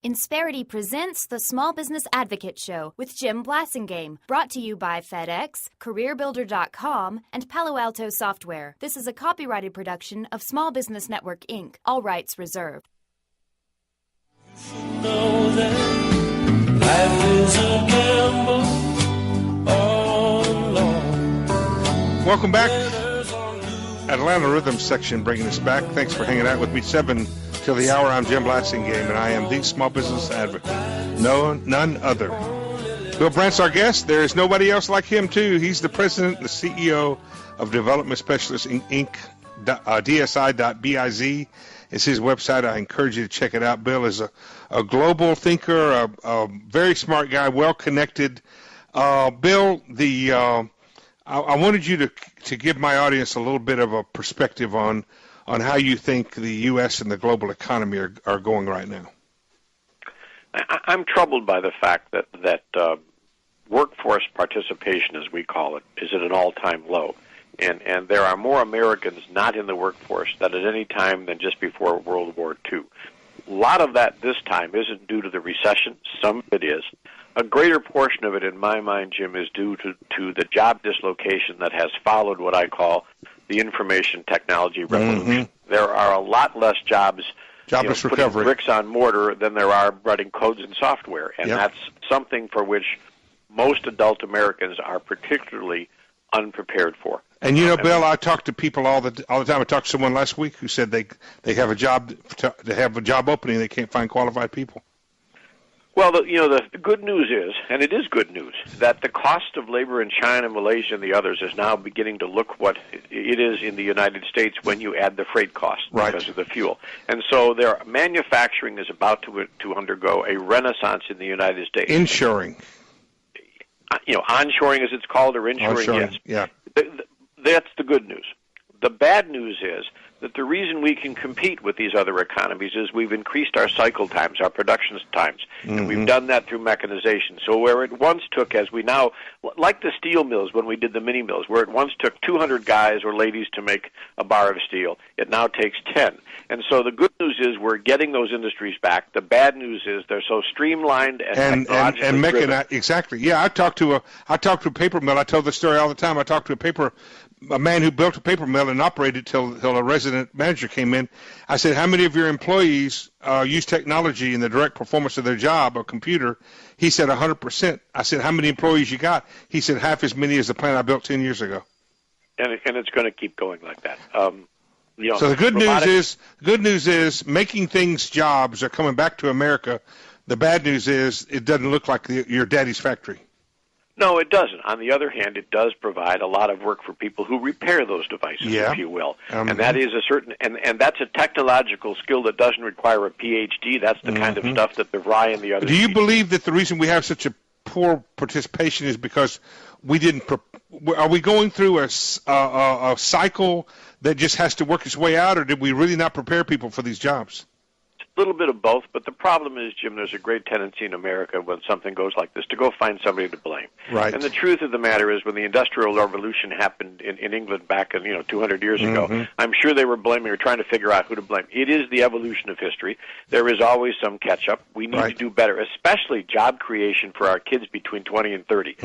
Insperity presents the Small Business Advocate Show with Jim Blasingame, brought to you by FedEx, CareerBuilder.com, and Palo Alto Software. This is a copyrighted production of Small Business Network, Inc., all rights reserved. You should know that life is a gamble all along. Welcome back. Atlanta Rhythm section bringing us back. Thanks for hanging out with me. 7 till the hour. I'm Jim Blasingame, and I am the Small Business Advocate. None other. Bill Brandt's our guest. There is nobody else like him, too. He's the president and the CEO of Development Specialists, Inc., DSI.biz. It's his website. I encourage you to check it out. Bill is a global thinker, a very smart guy, well-connected. Bill, I wanted you to give my audience a little bit of a perspective on how you think the U.S. and the global economy are going right now. I'm troubled by the fact that workforce participation, as we call it, is at an all-time low. And there are more Americans not in the workforce than at any time than just before World War II. A lot of that this time isn't due to the recession. Some of it is. A greater portion of it, in my mind, Jim, is due to the job dislocation that has followed what I call the information technology revolution. Mm-hmm. There are a lot less jobs Jobless putting recovery. bricks on mortar than there are writing codes in software. And that's something for which most adult Americans are particularly unprepared for. And Bill, I talk to people all the time. I talked to someone last week who said they have a job to have a job opening, they can't find qualified people. Well, the good news is, and it is good news, that the cost of labor in China, Malaysia, and the others is now beginning to look what it is in the United States when you add the freight cost because of the fuel. And so their manufacturing is about to undergo a renaissance in the United States. Inshoring. Onshoring, as it's called, or inshoring, yes. Yeah. That's the good news. The bad news is that the reason we can compete with these other economies is we've increased our cycle times, our production times, and we've done that through mechanization. So where it once took, as we now, like the steel mills when we did the mini mills, where it once took 200 guys or ladies to make a bar of steel, it now takes 10. And so the good news is we're getting those industries back. The bad news is they're so streamlined and technologically driven. Exactly. Yeah, I talked to a paper mill. I tell the story all the time. I talked to a man who built a paper mill and operated till a resident manager came in. I said, how many of your employees use technology in the direct performance of their job, a computer? He said 100%. I said, how many employees you got? He said, half as many as the plant I built 10 years ago. And it's going to keep going like that. So the good news is making things jobs are coming back to America. The bad news is it doesn't look like your daddy's factory. No, it doesn't. On the other hand, it does provide a lot of work for people who repair those devices, if you will. And that is a certain, and that's a technological skill that doesn't require a PhD. That's the kind of stuff that the Rye and the others. Do you believe that the reason we have such a poor participation is because we didn't? Are we going through a cycle that just has to work its way out, or did we really not prepare people for these jobs? A little bit of both, but the problem is, Jim, there's a great tendency in America when something goes like this to go find somebody to blame. Right. And the truth of the matter is, when the Industrial Revolution happened in England back 200 years ago, I'm sure they were blaming or trying to figure out who to blame. It is the evolution of history. There is always some catch-up. We need to do better, especially job creation for our kids between 20 and 30.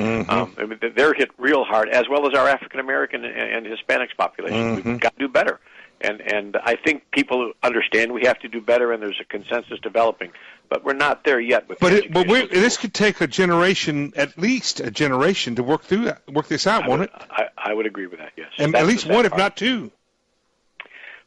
They're hit real hard, as well as our African-American and Hispanics population. We've got to do better. And I think people understand we have to do better, and there's a consensus developing, but we're not there yet. This could take a generation, at least a generation, to work this out, won't it? I would agree with that. Yes, and at least one, if not two.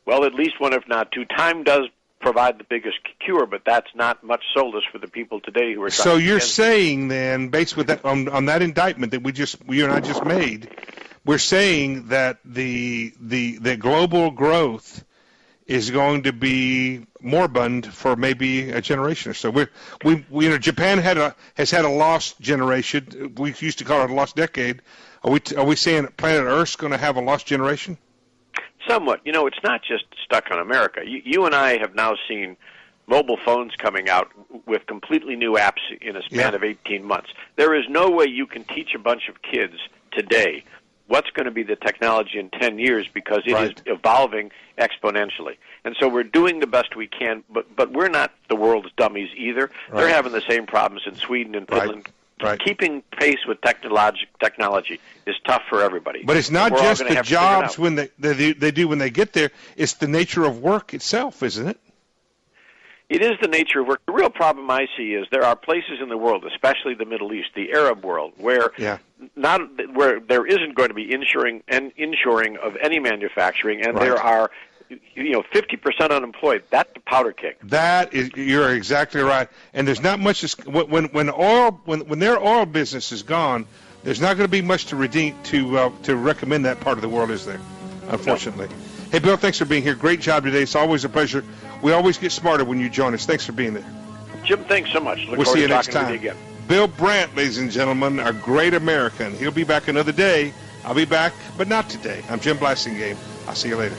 Well, at least one, if not two. Time does provide the biggest cure, but that's not much solace for the people today who are. So you're saying then, based with that on that indictment that you and I just made. We're saying that the global growth is going to be moribund for maybe a generation or so. Japan has had a lost generation. We used to call it a lost decade. Are we saying planet Earth's going to have a lost generation? Somewhat. It's not just stuck on America. You and I have now seen mobile phones coming out with completely new apps in a span of 18 months. There is no way you can teach a bunch of kids today what's going to be the technology in 10 years because it Right. is evolving exponentially. And so we're doing the best we can, but we're not the world's dummies either. Right. They're having the same problems in Sweden and Right. Finland. Right. Keeping pace with technology is tough for everybody. But it's not We're all just gonna the have to figure it jobs out. when they do when they get there. It's the nature of work itself, isn't it? It is the nature of work. The real problem I see is there are places in the world, especially the Middle East, the Arab world, where where there isn't going to be inshoring of any manufacturing, and Right. there are 50% unemployed. That's the powder keg. That is, you're exactly right. And there's not much when their oil business is gone. There's not going to be much to redeem to recommend that part of the world, is there? Unfortunately. No. Hey, Bill, thanks for being here. Great job today. It's always a pleasure. We always get smarter when you join us. Thanks for being there. Jim, thanks so much. Look We'll forward see you to next talking time. with you again. Bill Brandt, ladies and gentlemen, a great American. He'll be back another day. I'll be back, but not today. I'm Jim Blasingame. I'll see you later.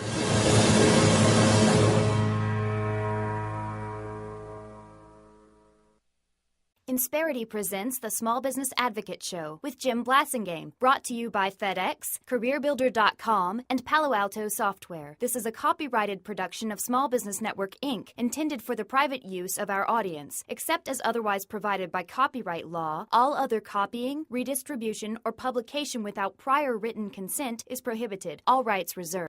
Insperity presents the Small Business Advocate Show with Jim Blasingame, brought to you by FedEx, CareerBuilder.com, and Palo Alto Software. This is a copyrighted production of Small Business Network, Inc., intended for the private use of our audience. Except as otherwise provided by copyright law, all other copying, redistribution, or publication without prior written consent is prohibited. All rights reserved.